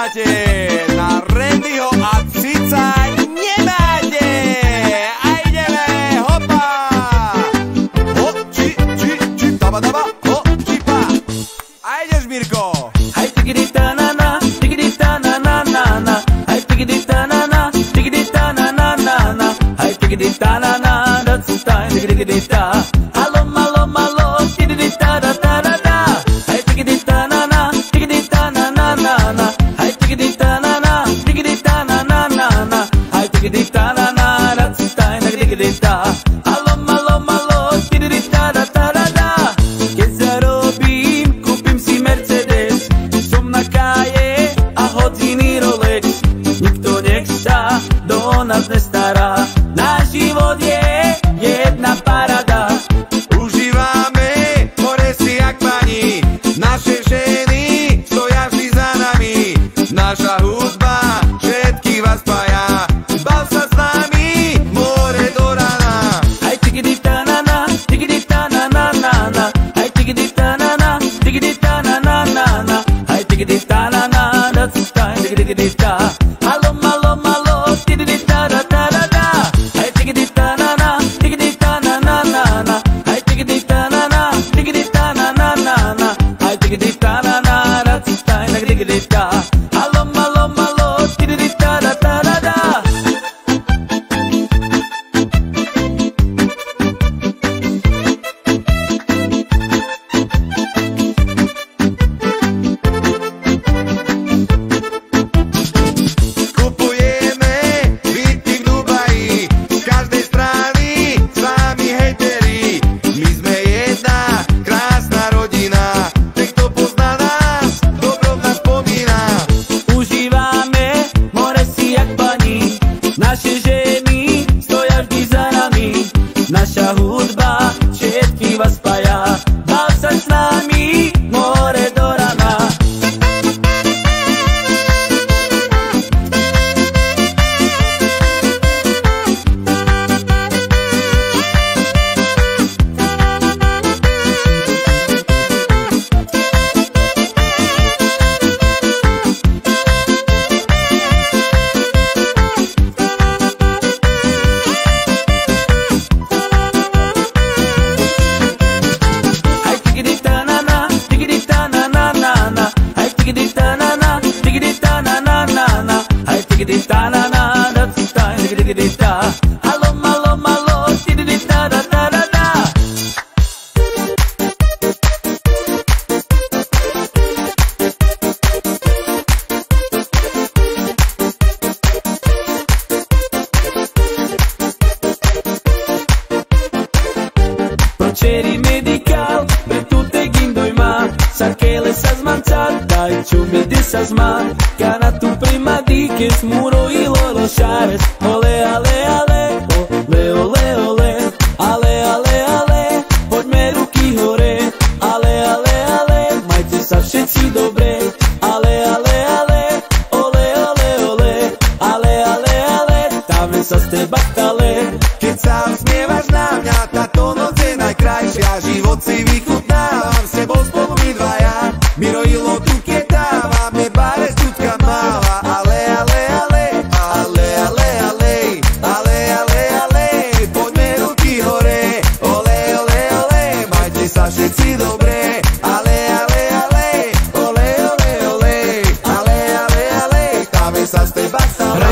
máte, na Randyho a Cica nemáte. A ideme, hopa. Ho, či, taba, ho, čipa. A ideš, Mirko. Aj tigidi ta-na-na, tigidi ta-na-na-na-na. Aj tigidi ta-na-na, tigidi ta-na-na-na-na. Aj tigidi ta-na-na, that's time, tigidi ta. Malo, malo, malo, tigidi ta-da-ta-da-da. Aj tigidi ta-na-na, tigidi ta-na-na-na-na. Aj tigidi ta-na-na, tigidi ta-na-na-na-na. Aj tigidi ta-na-na, that's time, tigidi ta. Malo, malo, malo, tigidi ta-da-ta-da-da. Keď zarobím, kúpim si Mercedes. Som na káje a hodiny Rolex. Nikto nech sa do nás nestará. Náš život je jedna parada. Užívame more si jak pani. Naše ženy stoja vždy za nami. Naša hudba všetkých vás spája. Bav sa s nami, more do rana. Aj tigidi ta-na-na, tigidi ta-na-na-na-na. Aj tigidi ta-na-na, tigidi ta-na-na-na-na. Aj tigidi ta-na-na, that's time, tigidi ta. Malo, malo, malo, tigidi ta-da-ta-da-da. Aj tigidi ta-na-na, tigidi ta-na-na-na-na. Aj tigidi ta-na-na, tigidi ta-na-na-na-na. Aj tigidi ta-na-na, that's time, tigidi ta. Malo, malo, malo, tigidi ta-da-ta-da-da. Kupujeme byty v Dubaji. Z každej strany s vami hejteri. My sme jedna krásna rodina. Ten, kto pozná nás, dobro v nás spomína. Užívame more si jak pani. Naše ženy stoja vždy za nami. Naša hudba všetkých vás spája. Bav sa s nami, more do rana. Aj tigidi ta-na-na, tigidi ta-na-na-na-na. Aj tigidi ta-na-na, tigidi ta-na-na-na-na. Aj tigidi ta-na-na, that's time, tigidi ta. Malo, malo, malo, tigidi ta-da-ta-da-da. Proceri medical, per tutte gindoima. Sa che le sa smanzar, dai ciumi di sa sma. Cana tu prima di che smuro i loro shares. Ole, ale, ale, ole, ole, ole. Ale, ale, ale, poďme ruky hore. Ale, ale, ale, majte sa všetci dobre. Ale, ale, ale, ole, ole, ole. Ale, ale, ale, dáme sa z teba tale. Keď sa usmievaš na mňa, táto noc je najkrajšia. Život si vychutnávam, s tebou spolu my dvaja. Miro ilo tu keď dávame, bare stutka máva. Ale, ale, ale, ale, ale, ale, ale, ale, ale, poďme ruky hore. Ole, ole, ole, majte sa všetci dobre. Ale, ale, ale, ole, ole, ole, ale, ale, ale, dáme sa z teba stále.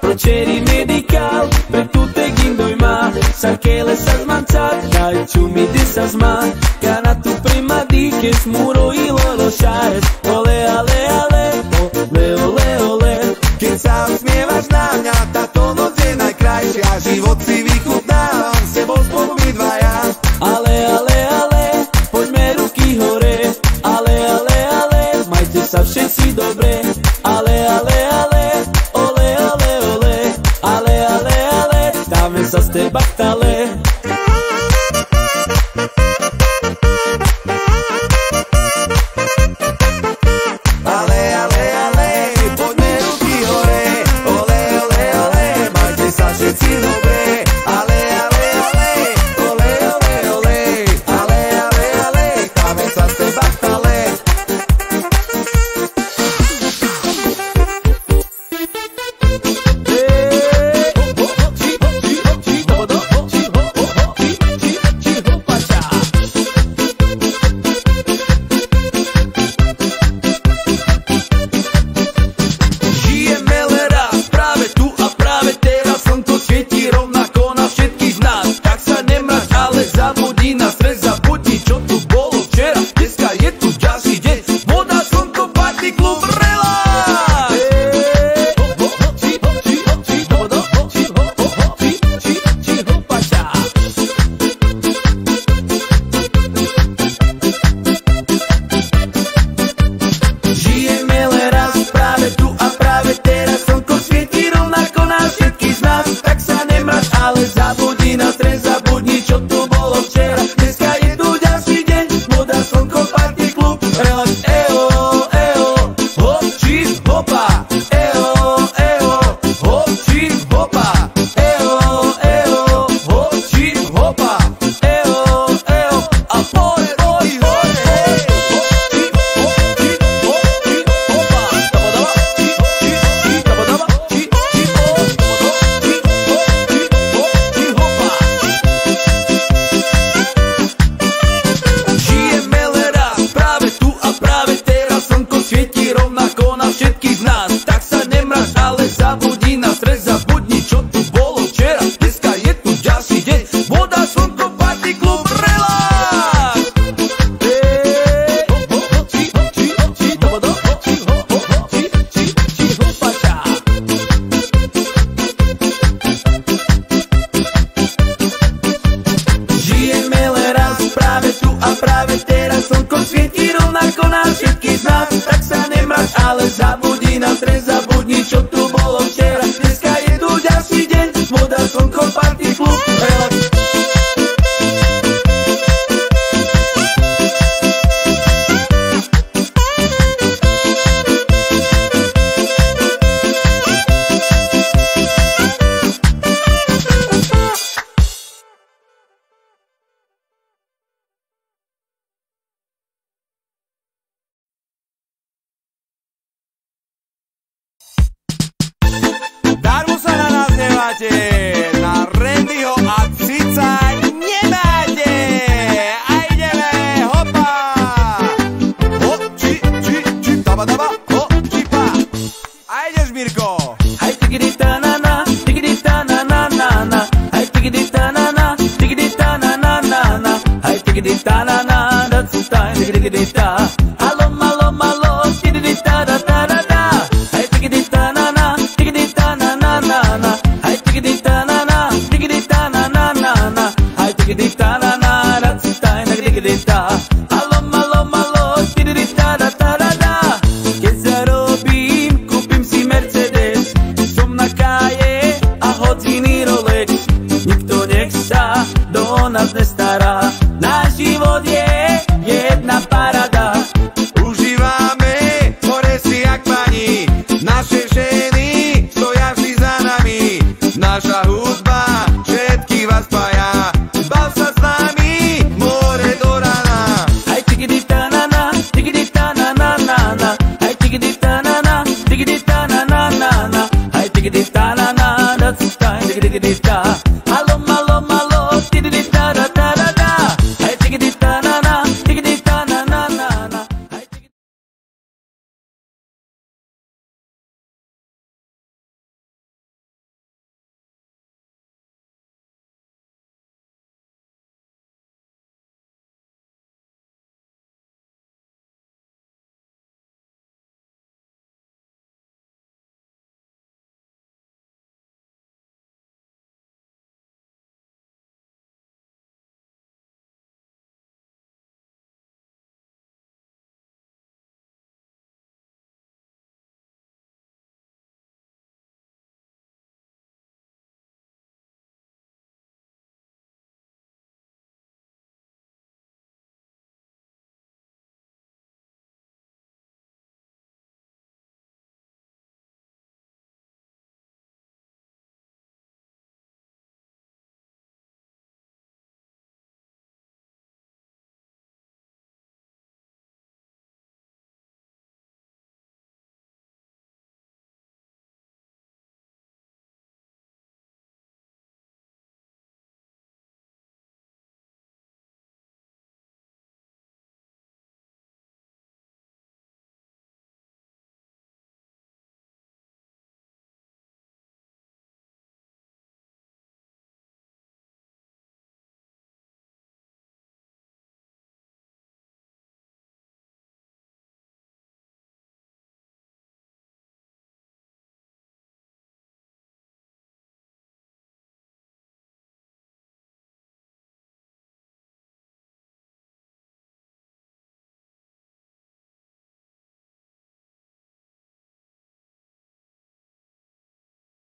Proceri medical, per tutte gindoima. Sa che le sa smanzar, dai ciumi di sa sma. Cana tu prima di che smuro i loro shares. Ole, ale, ale, ole, ole, ole. Keď sa usmievaš na mňa, táto noc je najkrajšia. Život si vychutnávam, s tebou spolu my dvaja. Ale, ale, ale, poďme ruky hore. Ale, ale, ale, majte sa všetci dobre. Ale, ale, ale, ole, ole, ole. Ale, ale, ale, dáme sa z teba tale. Ale, ale, ale, poďme ruky hore. Ole, ole, ole, majte sa všetci dobre. Ale, ale, ale, ole, ole, ole. zabudni na stres, zabudni čo tu bolo včera. Dneska je tu ďalší deň, voda, slnko, party klub, relax. Žijeme len raz, práve tu a práve teraz. Slnko svieti rovnako na všetkých z nás, tak sa nemrač, ale zabudni na stres, zabudni čo tu bolo včera. Dneska je tu ďalší deň, voda, slnko, party klub, relax. Darmo sa na nás nemáte, na Randyho a Cica nemáte. A ideme, hopa. Ho, či, taba, ho, čipa. A ideš, Mirko. Aj tigidi ta-na-na, tigidi ta-na-na-na-na. Aj tigidi ta-na-na, tigidi ta-na-na-na-na. Aj tigidi ta-na-na, that's the time, tigidi ta. Alo, malo, malo, tigidi ta-da-ta-da-da. Aj tigidi ta-na-na, tigidi ta-na-na-na-na. Aj tigidi ta-na-na, tigidi ta-na-na-na-na. Aj tigidi ta-na-na, that's the time, tigidi ta. Alo, malo, malo, tigidi ta-da-ta-da-da. Keď zarobím, kúpim si Mercedes. Som na káje a hodiny Rolex. Nikto nech sa do nás nestará. Náš život je jedna parada. Užívame, hore si jak pani. Naše ženy stoja vždy za nami. Naša hudba všetkých vás spája. Bav sa s nami, more do rana. Aj tigidi ta-na-na, tigidi ta-na-na-na-na. Aj tigidi ta-na-na, tigidi ta-na-na-na-na. Aj tigidi ta-na-na, that's the time, tigidi ta.